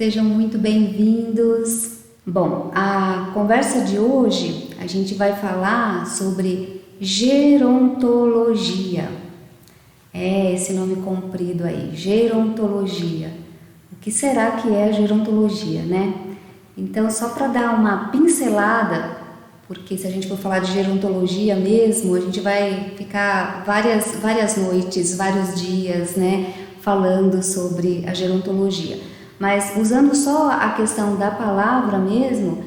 Sejam muito bem-vindos. Bom, a conversa de hoje a gente vai falar sobre gerontologia. É esse nome comprido aí, gerontologia. O que será que é gerontologia, né? Então, só para dar uma pincelada, porque se a gente for falar de gerontologia mesmo, a gente vai ficar várias noites, vários dias, né, falando sobre a gerontologia. Mas usando só a questão da palavra mesmo,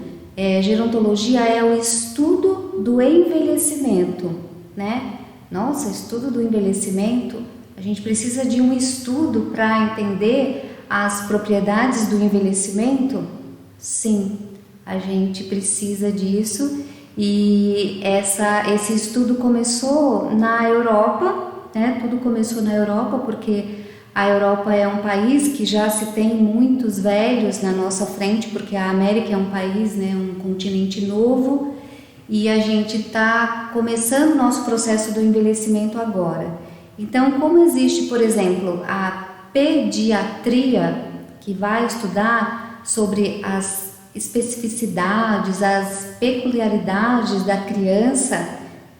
gerontologia é o estudo do envelhecimento, né? Nossa, estudo do envelhecimento, a gente precisa de um estudo para entender as propriedades do envelhecimento? Sim, a gente precisa disso e esse estudo começou na Europa, né? Tudo começou na Europa porque a Europa é um país que já se tem muitos velhos na nossa frente, porque a América é um país, né, um continente novo, e a gente está começando o nosso processo do envelhecimento agora. Então, como existe, por exemplo, a pediatria, que vai estudar sobre as especificidades, as peculiaridades da criança,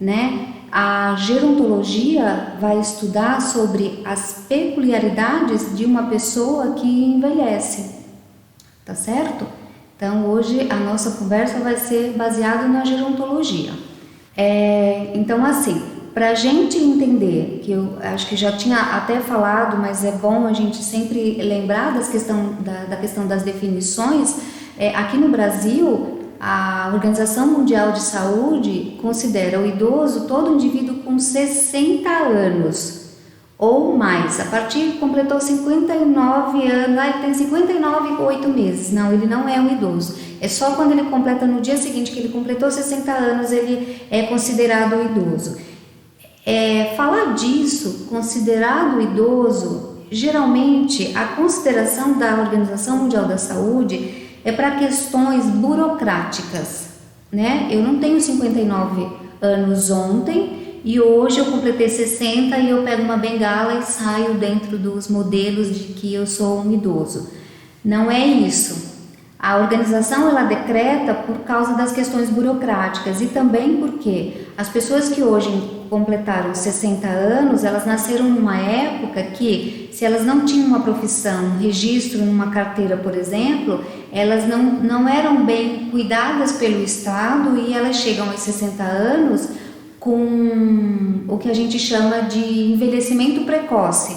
né? A gerontologia vai estudar sobre as peculiaridades de uma pessoa que envelhece, tá certo? Então hoje a nossa conversa vai ser baseada na gerontologia. Então assim, para a gente entender, que eu acho que já tinha até falado, mas é bom a gente sempre lembrar da questão das definições, aqui no Brasil, a Organização Mundial de Saúde considera o idoso todo indivíduo com 60 anos ou mais. A partir completou 59 anos, ele tem 59 e 8 meses. Não, ele não é um idoso. É só quando ele completa no dia seguinte que ele completou 60 anos, ele é considerado idoso. Falar disso, considerado idoso, geralmente a consideração da Organização Mundial da Saúde é para questões burocráticas, né? Eu não tenho 59 anos ontem e hoje eu completei 60 e eu pego uma bengala e saio dentro dos modelos de que eu sou um idoso. Não é isso. A organização ela decreta por causa das questões burocráticas e também porque as pessoas que hoje completaram 60 anos, elas nasceram numa época que, se elas não tinham uma profissão, um registro numa carteira, por exemplo, elas não eram bem cuidadas pelo Estado e elas chegam aos 60 anos com o que a gente chama de envelhecimento precoce.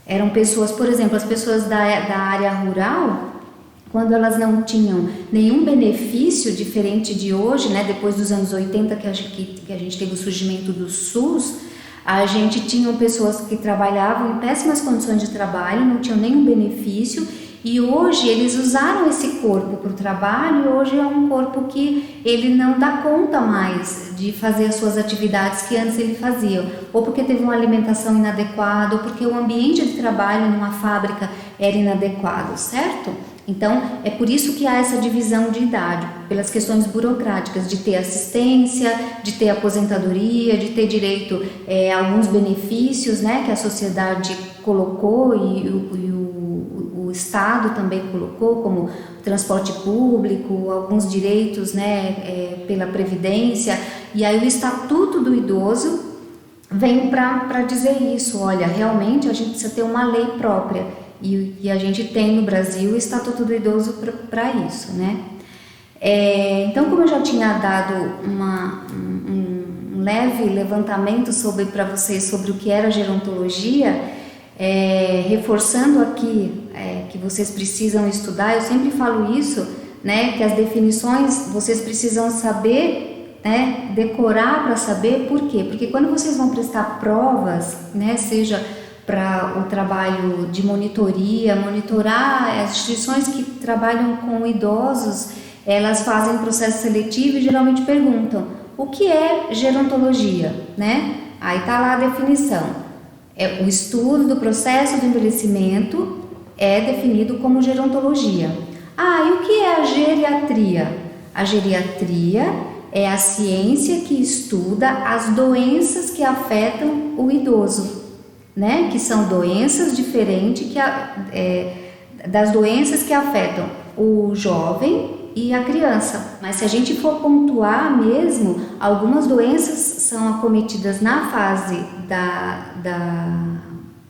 Eram pessoas, por exemplo, as pessoas da área rural, quando elas não tinham nenhum benefício diferente de hoje, né, depois dos anos 80 que a gente teve o surgimento do SUS, a gente tinha pessoas que trabalhavam em péssimas condições de trabalho, não tinham nenhum benefício e hoje eles usaram esse corpo para o trabalho e hoje é um corpo que ele não dá conta mais de fazer as suas atividades que antes ele fazia, ou porque teve uma alimentação inadequada, ou porque o ambiente de trabalho numa fábrica era inadequado, certo? Então, é por isso que há essa divisão de idade, pelas questões burocráticas, de ter assistência, de ter aposentadoria, de ter direito a alguns benefícios, né, que a sociedade colocou e o Estado também colocou, como transporte público, alguns direitos, né, pela Previdência, e aí o Estatuto do Idoso vem para dizer isso, olha, realmente a gente precisa ter uma lei própria. E a gente tem no Brasil o Estatuto do Idoso para isso, né? Então, como eu já tinha dado um leve levantamento para vocês sobre o que era gerontologia, reforçando aqui que vocês precisam estudar, eu sempre falo isso, né? Que as definições vocês precisam saber, né? Decorar para saber por quê? Porque quando vocês vão prestar provas, né? Seja para o trabalho de monitorar as instituições que trabalham com idosos, elas fazem processo seletivo e geralmente perguntam o que é gerontologia, né? Aí tá lá a definição, o estudo do processo do envelhecimento é definido como gerontologia. E o que é a geriatria? A geriatria é a ciência que estuda as doenças que afetam o idoso, né? Que são doenças diferentes das doenças que afetam o jovem e a criança. Mas se a gente for pontuar mesmo, algumas doenças são acometidas na fase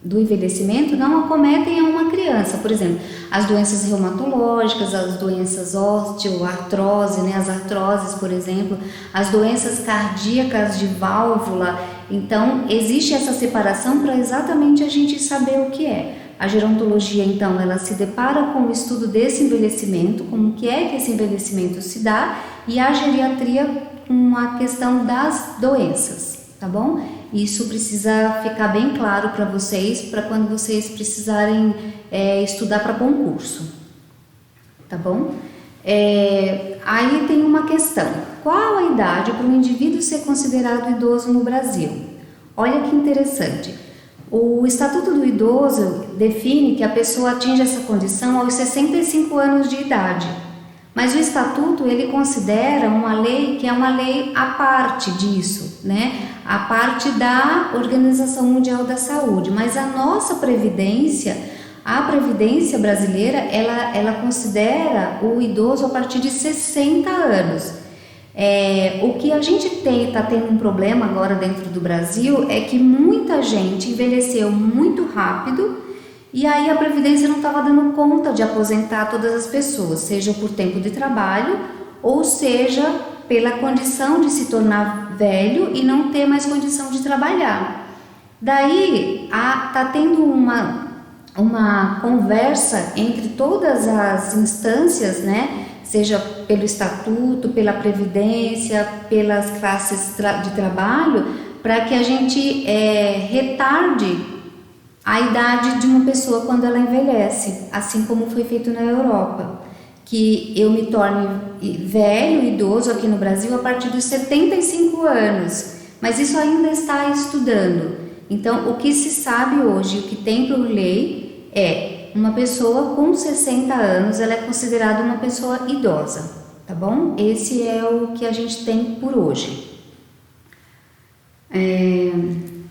do envelhecimento, não acometem a uma criança. Por exemplo, as doenças reumatológicas, as doenças osteoartrose, né, as artroses, por exemplo, as doenças cardíacas de válvula. Então, existe essa separação para exatamente a gente saber o que é. A gerontologia, então, ela se depara com o estudo desse envelhecimento, como que é que esse envelhecimento se dá, e a geriatria com a questão das doenças, tá bom? Isso precisa ficar bem claro para vocês, para quando vocês precisarem estudar para concurso, tá bom? Aí tem uma questão: qual a idade para um indivíduo ser considerado idoso no Brasil? Olha que interessante. O Estatuto do Idoso define que a pessoa atinge essa condição aos 65 anos de idade, mas o Estatuto ele considera uma lei que é uma lei à parte disso, né? A parte da Organização Mundial da Saúde, mas a nossa Previdência, a Previdência brasileira, ela considera o idoso a partir de 60 anos. O que a gente está tendo um problema agora dentro do Brasil é que muita gente envelheceu muito rápido e aí a Previdência não estava dando conta de aposentar todas as pessoas, seja por tempo de trabalho ou seja pela condição de se tornar velho e não ter mais condição de trabalhar. Daí está tendo uma conversa entre todas as instâncias, né? Seja pelo estatuto, pela previdência, pelas classes de trabalho, para que a gente retarde a idade de uma pessoa quando ela envelhece, assim como foi feito na Europa, que eu me torne velho, idoso aqui no Brasil a partir dos 75 anos, mas isso ainda está estudando. Então, o que se sabe hoje, o que tem por lei é uma pessoa com 60 anos, ela é considerada uma pessoa idosa, tá bom? Esse é o que a gente tem por hoje.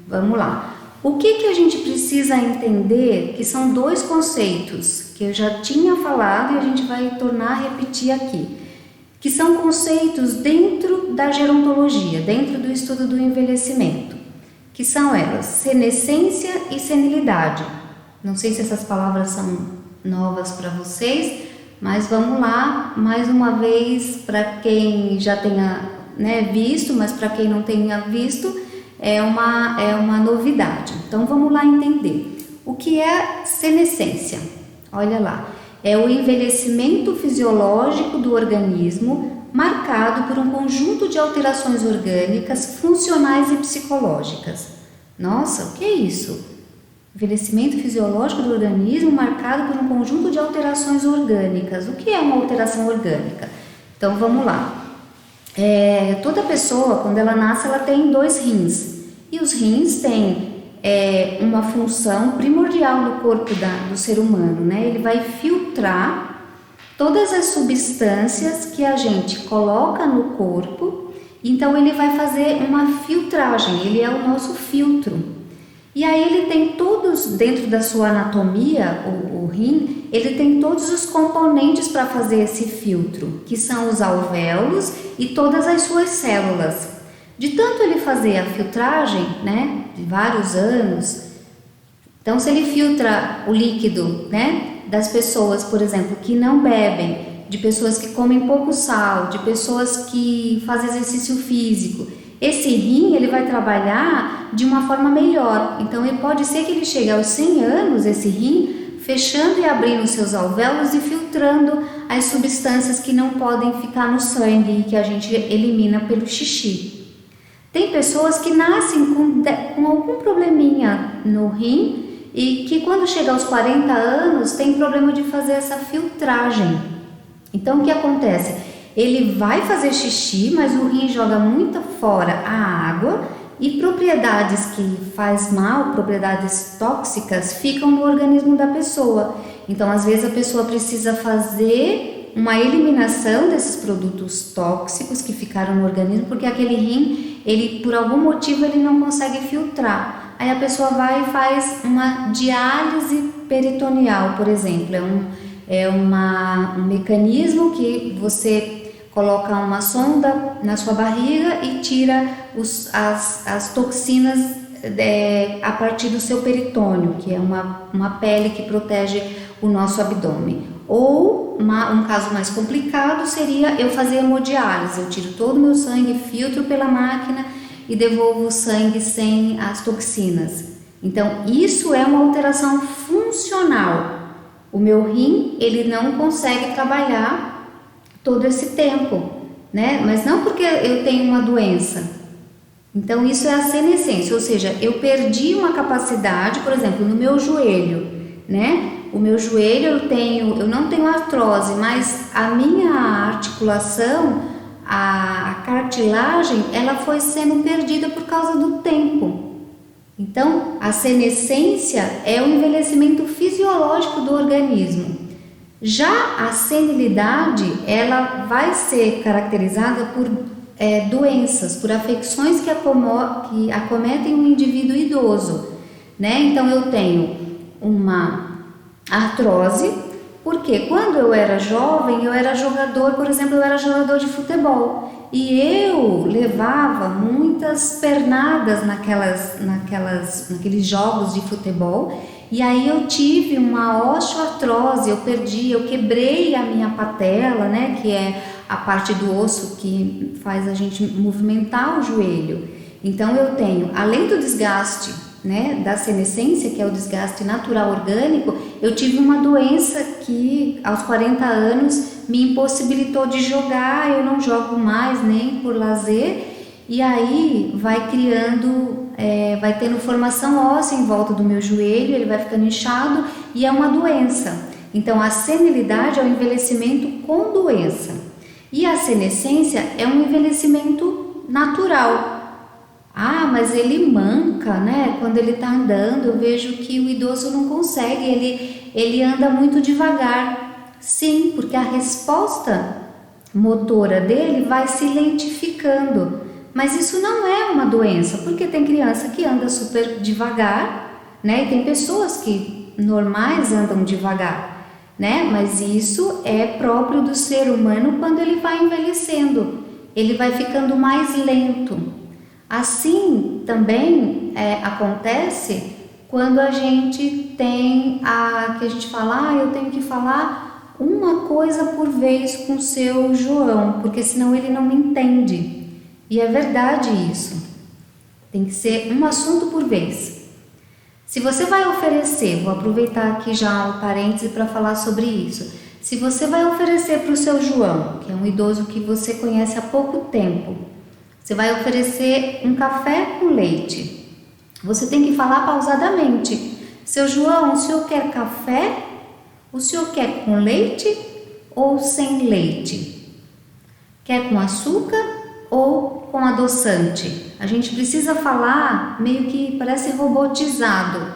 Vamos lá. O que a gente precisa entender, que são dois conceitos que eu já tinha falado e a gente vai tornar a repetir aqui, que são conceitos dentro da gerontologia, dentro do estudo do envelhecimento, que são elas, senescência e senilidade. Não sei se essas palavras são novas para vocês, mas vamos lá, mais uma vez, para quem já tenha visto, mas para quem não tenha visto, é uma novidade. Então vamos lá entender. O que é senescência? Olha lá, é o envelhecimento fisiológico do organismo marcado por um conjunto de alterações orgânicas, funcionais e psicológicas. Nossa, o que é isso? Envelhecimento fisiológico do organismo marcado por um conjunto de alterações orgânicas. O que é uma alteração orgânica? Então vamos lá. Toda pessoa, quando ela nasce, ela tem 2 rins. E os rins têm uma função primordial no corpo do ser humano, né? Ele vai filtrar todas as substâncias que a gente coloca no corpo. Então ele vai fazer uma filtragem, ele é o nosso filtro. E aí ele tem todos, dentro da sua anatomia, o rim, ele tem todos os componentes para fazer esse filtro, que são os alvéolos e todas as suas células. De tanto ele fazer a filtragem, né, de vários anos, então se ele filtra o líquido, né, das pessoas, por exemplo, que não bebem, de pessoas que comem pouco sal, de pessoas que fazem exercício físico, esse rim ele vai trabalhar de uma forma melhor. Então pode ser que ele chegue aos 100 anos, esse rim, fechando e abrindo seus alvéolos e filtrando as substâncias que não podem ficar no sangue e que a gente elimina pelo xixi. Tem pessoas que nascem com algum probleminha no rim e que quando chega aos 40 anos tem problema de fazer essa filtragem. Então o que acontece? Ele vai fazer xixi, mas o rim joga muito fora a água e propriedades que faz mal, propriedades tóxicas, ficam no organismo da pessoa. Então, às vezes a pessoa precisa fazer uma eliminação desses produtos tóxicos que ficaram no organismo, porque aquele rim, ele por algum motivo ele não consegue filtrar. aí a pessoa vai e faz uma diálise peritoneal, por exemplo. Um mecanismo que você coloca uma sonda na sua barriga e tira as toxinas a partir do seu peritônio, que é uma pele que protege o nosso abdômen. Ou um caso mais complicado seria eu fazer hemodiálise. Eu tiro todo o meu sangue, filtro pela máquina e devolvo o sangue sem as toxinas. Então isso é uma alteração funcional. O meu rim, ele não consegue trabalhar todo esse tempo, né? Mas não porque eu tenho uma doença. Então isso é a senescência, ou seja, eu perdi uma capacidade, por exemplo, no meu joelho, né? O meu joelho eu não tenho artrose, mas a minha articulação, a cartilagem, ela foi sendo perdida por causa do tempo. Então, a senescência é o envelhecimento fisiológico do organismo. Já a senilidade, ela vai ser caracterizada por doenças, por afecções que acometem um indivíduo idoso, né? Então, eu tenho uma artrose, porque quando eu era jovem, eu era jogador, por exemplo, eu era jogador de futebol. E eu levava muitas pernadas naqueles jogos de futebol, e aí eu tive uma osteoartrose, eu quebrei a minha patela, né, que é a parte do osso que faz a gente movimentar o joelho. Então eu tenho, além do desgaste, né, da senescência, que é o desgaste natural orgânico, eu tive uma doença que aos 40 anos me impossibilitou de jogar, eu não jogo mais nem por lazer, e aí vai tendo formação óssea em volta do meu joelho, ele vai ficando inchado e é uma doença. Então a senilidade é o envelhecimento com doença e a senescência é um envelhecimento natural. Ah, mas ele manca, né? Quando ele está andando, eu vejo que o idoso não consegue, ele anda muito devagar. Sim, porque a resposta motora dele vai se lentificando. Mas isso não é uma doença, porque tem criança que anda super devagar, né? E tem pessoas que normais andam devagar, né? Mas isso é próprio do ser humano quando ele vai envelhecendo. Ele vai ficando mais lento. Assim também acontece quando a gente tem que a gente fala, eu tenho que falar uma coisa por vez com o seu João, porque senão ele não me entende. E é verdade isso. Tem que ser um assunto por vez. Se você vai oferecer, vou aproveitar aqui já o parêntese para falar sobre isso. Se você vai oferecer para o seu João, que é um idoso que você conhece há pouco tempo, você vai oferecer um café com leite. Você tem que falar pausadamente. Seu João, o senhor quer café? O senhor quer com leite ou sem leite? Quer com açúcar ou com adoçante? A gente precisa falar meio que parece robotizado,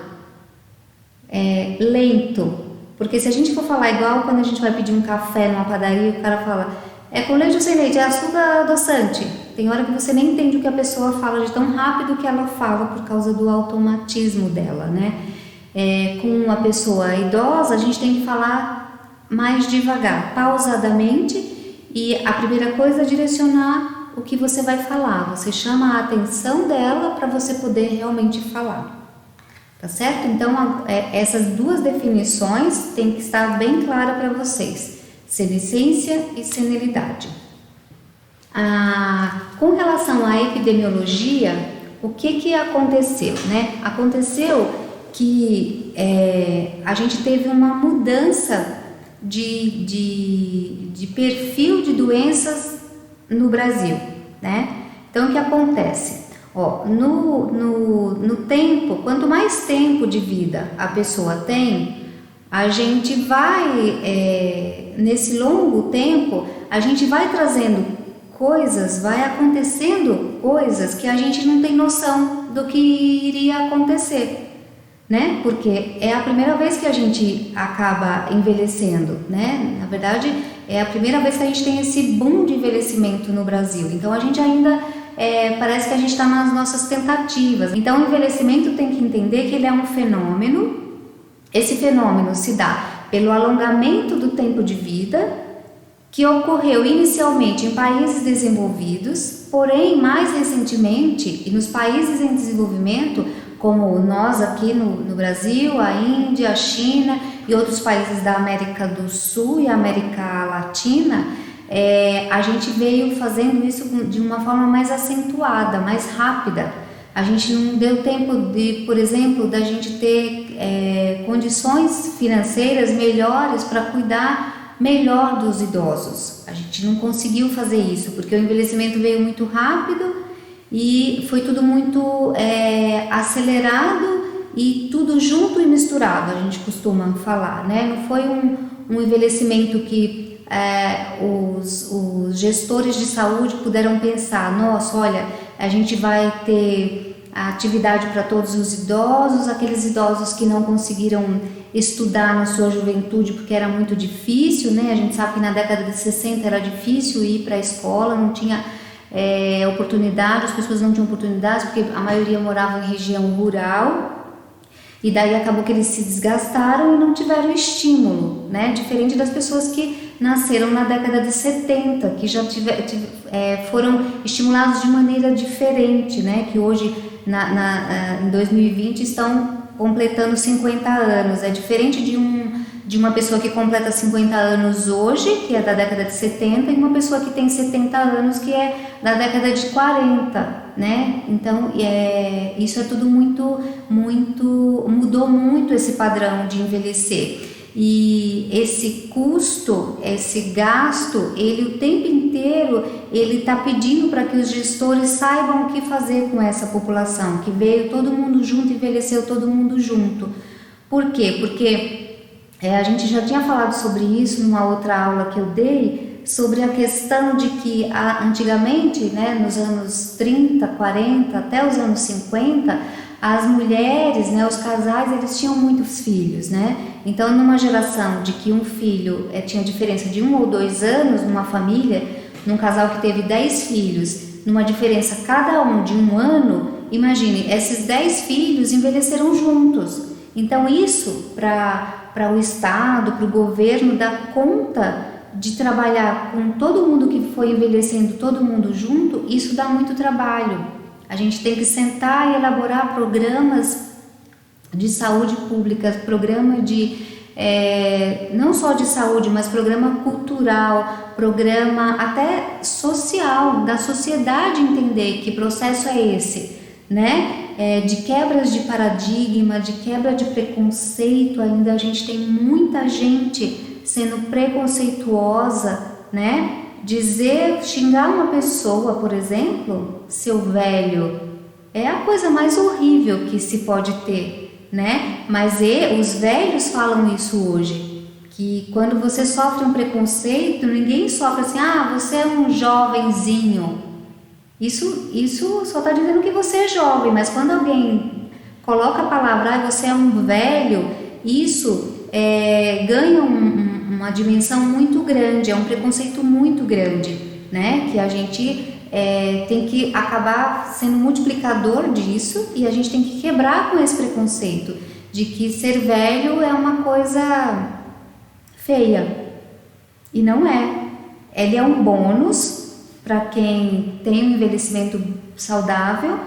lento. Porque se a gente for falar igual quando a gente vai pedir um café numa padaria, o cara fala, é com leite ou sem leite? É açúcar ou adoçante? Tem hora que você nem entende o que a pessoa fala, de tão rápido que ela fala por causa do automatismo dela, né? Com uma pessoa idosa, a gente tem que falar mais devagar, pausadamente, e a primeira coisa é direcionar o que você vai falar. Você chama a atenção dela para você poder realmente falar, tá certo? Então, essas duas definições têm que estar bem clara para vocês: senescência e senilidade. Com relação à epidemiologia, o que aconteceu, né? Aconteceu que a gente teve uma mudança de perfil de doenças no Brasil, né? Então, o que acontece? No tempo, quanto mais tempo de vida a pessoa tem, a gente vai, nesse longo tempo, a gente vai trazendo vai acontecendo coisas que a gente não tem noção do que iria acontecer, né? Porque é a primeira vez que a gente acaba envelhecendo, né? Na verdade, é a primeira vez que a gente tem esse boom de envelhecimento no Brasil. Então, a gente ainda parece que a gente está nas nossas tentativas. Então o envelhecimento tem que entender que ele é um fenômeno. Esse fenômeno se dá pelo alongamento do tempo de vida, que ocorreu inicialmente em países desenvolvidos, porém mais recentemente e nos países em desenvolvimento, como nós aqui no Brasil, a Índia, a China e outros países da América do Sul e América Latina, a gente veio fazendo isso de uma forma mais acentuada, mais rápida. A gente não deu tempo de, por exemplo, da gente ter condições financeiras melhores para cuidar melhor dos idosos. A gente não conseguiu fazer isso, porque o envelhecimento veio muito rápido e foi tudo muito acelerado e tudo junto e misturado, a gente costuma falar, né? Não foi um envelhecimento que os gestores de saúde puderam pensar, nossa, olha, a gente vai ter a atividade para todos os idosos, aqueles idosos que não conseguiram estudar na sua juventude porque era muito difícil, né? A gente sabe que na década de 60 era difícil ir para a escola, não tinha oportunidade, as pessoas não tinham oportunidades porque a maioria morava em região rural. E daí acabou que eles se desgastaram e não tiveram estímulo, né? Diferente das pessoas que nasceram na década de 70, que já foram estimulados de maneira diferente, né? Que hoje, em 2020, estão completando 50 anos. É diferente de uma pessoa que completa 50 anos hoje, que é da década de 70, e uma pessoa que tem 70 anos, que é da década de 40, né? Então, isso é tudo mudou muito esse padrão de envelhecer. E esse custo, esse gasto, ele o tempo inteiro, ele está pedindo para que os gestores saibam o que fazer com essa população, que veio todo mundo junto, envelheceu todo mundo junto. Por quê? Porque a gente já tinha falado sobre isso numa outra aula que eu dei, sobre a questão de que antigamente, né, nos anos 30, 40, até os anos 50, as mulheres, né, os casais, eles tinham muitos filhos, né? Então, numa geração de que um filho tinha diferença de 1 ou 2 anos numa família, num casal que teve 10 filhos, numa diferença cada um de 1 ano, imagine, esses 10 filhos envelheceram juntos. Então, isso para o Estado, para o governo dar conta de trabalhar com todo mundo que foi envelhecendo, todo mundo junto, isso dá muito trabalho. A gente tem que sentar e elaborar programas de saúde pública, programa não só de saúde, mas programa cultural, programa até social, da sociedade entender que processo é esse, né? De quebras de paradigma, de quebra de preconceito. Ainda a gente tem muita gente sendo preconceituosa, né? Xingar uma pessoa, por exemplo, seu velho, é a coisa mais horrível que se pode ter, né? Mas os velhos falam isso hoje, que quando você sofre um preconceito, ninguém sofre assim, você é um jovenzinho. Isso só está dizendo que você é jovem, mas quando alguém coloca a palavra, você é um velho, isso ganha uma dimensão muito grande, é um preconceito muito grande, né? Que a gente tem que acabar sendo multiplicador disso e a gente tem que quebrar com esse preconceito de que ser velho é uma coisa feia. E não é. Ele é um bônus para quem tem um envelhecimento saudável.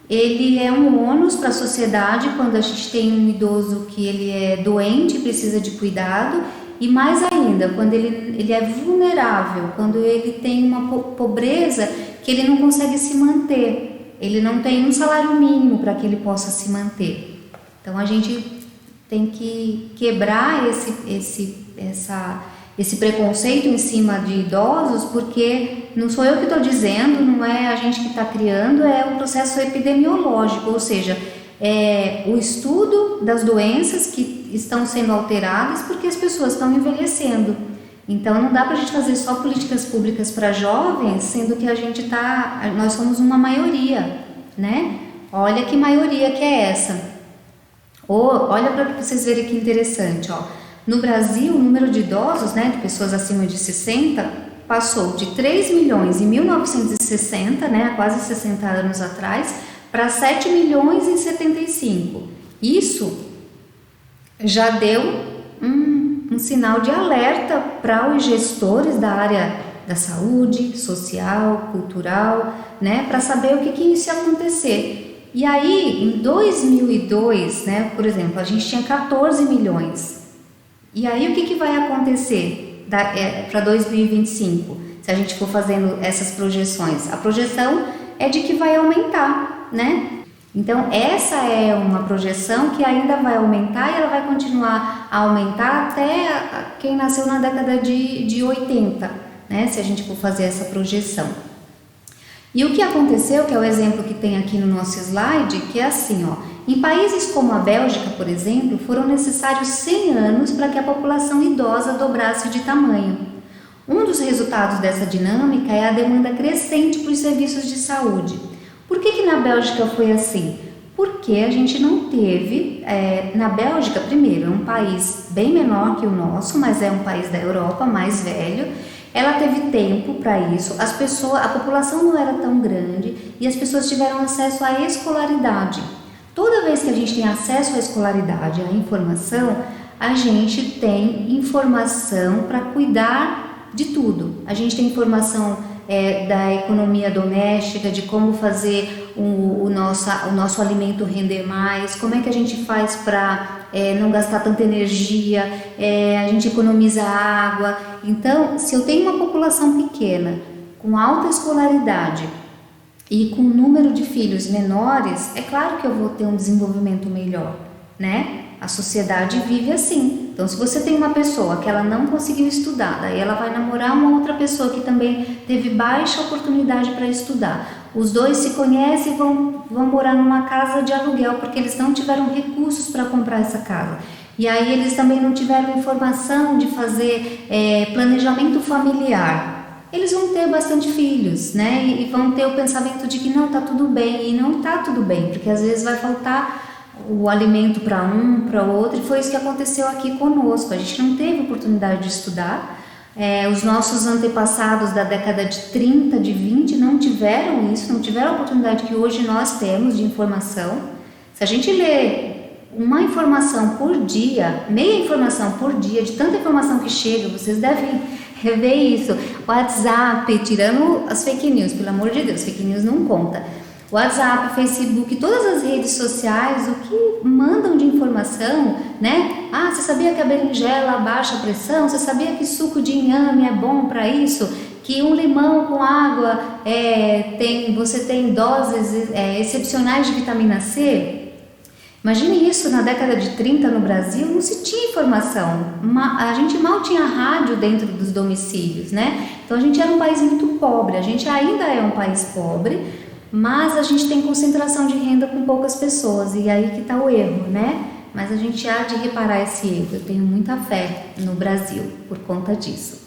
Ele é um ônus para a sociedade quando a gente tem um idoso que ele é doente e precisa de cuidado, e mais ainda, quando ele é vulnerável, quando ele tem uma pobreza que ele não consegue se manter, ele não tem um salário mínimo para que ele possa se manter. Então a gente tem que quebrar esse preconceito em cima de idosos, porque não sou eu que estou dizendo, não é a gente que está criando, é um processo epidemiológico, ou seja, o estudo das doenças que estão sendo alteradas porque as pessoas estão envelhecendo. Então não dá para a gente fazer só políticas públicas para jovens, sendo que nós somos uma maioria, né? Olha que maioria que é essa. Olha para vocês verem que interessante, ó. No Brasil, o número de idosos, né, de pessoas acima de 60, passou de 3 milhões em 1960, né, há quase 60 anos atrás, para 7 milhões em 75. Isso já deu um sinal de alerta para os gestores da área da saúde, social, cultural, né, para saber o que isso ia acontecer. E aí, em 2002, né, por exemplo, a gente tinha 14 milhões. E aí, o que vai acontecer para 2025, se a gente for fazendo essas projeções? A projeção é de que vai aumentar, né? Então, essa é uma projeção que ainda vai aumentar e ela vai continuar a aumentar até quem nasceu na década de 80, né? Se a gente for fazer essa projeção. E o que aconteceu, que é o exemplo que tem aqui no nosso slide, que é assim, ó, em países como a Bélgica, por exemplo, foram necessários 100 anos para que a população idosa dobrasse de tamanho. Um dos resultados dessa dinâmica é a demanda crescente por serviços de saúde. Por que na Bélgica foi assim? Porque a gente não teve, na Bélgica, primeiro, é um país bem menor que o nosso, mas é um país da Europa, mais velho. Ela teve tempo para isso, a população não era tão grande e as pessoas tiveram acesso à escolaridade. Toda vez que a gente tem acesso à escolaridade, à informação, a gente tem informação para cuidar de tudo. A gente tem informação da economia doméstica, de como fazer o nosso alimento render mais, como é que a gente faz para não gastar tanta energia, a gente economiza água. Então, se eu tenho uma população pequena, com alta escolaridade e com um número de filhos menores, é claro que eu vou ter um desenvolvimento melhor, né? A sociedade vive assim. Então, se você tem uma pessoa que ela não conseguiu estudar, daí ela vai namorar uma outra pessoa que também teve baixa oportunidade para estudar. Os dois se conhecem e vão morar numa casa de aluguel, porque eles não tiveram recursos para comprar essa casa. E aí eles também não tiveram informação de fazer planejamento familiar. Eles vão ter bastante filhos, né? E vão ter o pensamento de que não, tá tudo bem. E não tá tudo bem, porque às vezes vai faltar o alimento para um, para outro, e foi isso que aconteceu aqui conosco. A gente não teve oportunidade de estudar, os nossos antepassados da década de 30, de 20 não tiveram isso, não tiveram a oportunidade que hoje nós temos de informação. Se a gente lê uma informação por dia, meia informação por dia, de tanta informação que chega, vocês devem rever isso, WhatsApp, tirando as fake news, pelo amor de Deus, fake news não conta. WhatsApp, Facebook, todas as redes sociais, o que mandam de informação, né? Ah, você sabia que a berinjela baixa a pressão? Você sabia que suco de inhame é bom para isso? Que um limão com água você tem doses excepcionais de vitamina C? Imagine isso na década de 30 no Brasil, não se tinha informação, a gente mal tinha rádio dentro dos domicílios, né? Então a gente era um país muito pobre, a gente ainda é um país pobre, mas a gente tem concentração de renda com poucas pessoas, e aí que está o erro, né? Mas a gente há de reparar esse erro, eu tenho muita fé no Brasil por conta disso.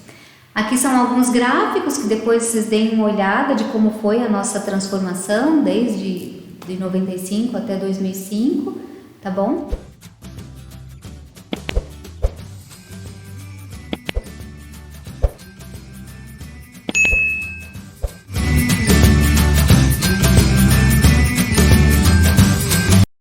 Aqui são alguns gráficos que depois vocês deem uma olhada de como foi a nossa transformação desde de 95 até 2005, tá bom?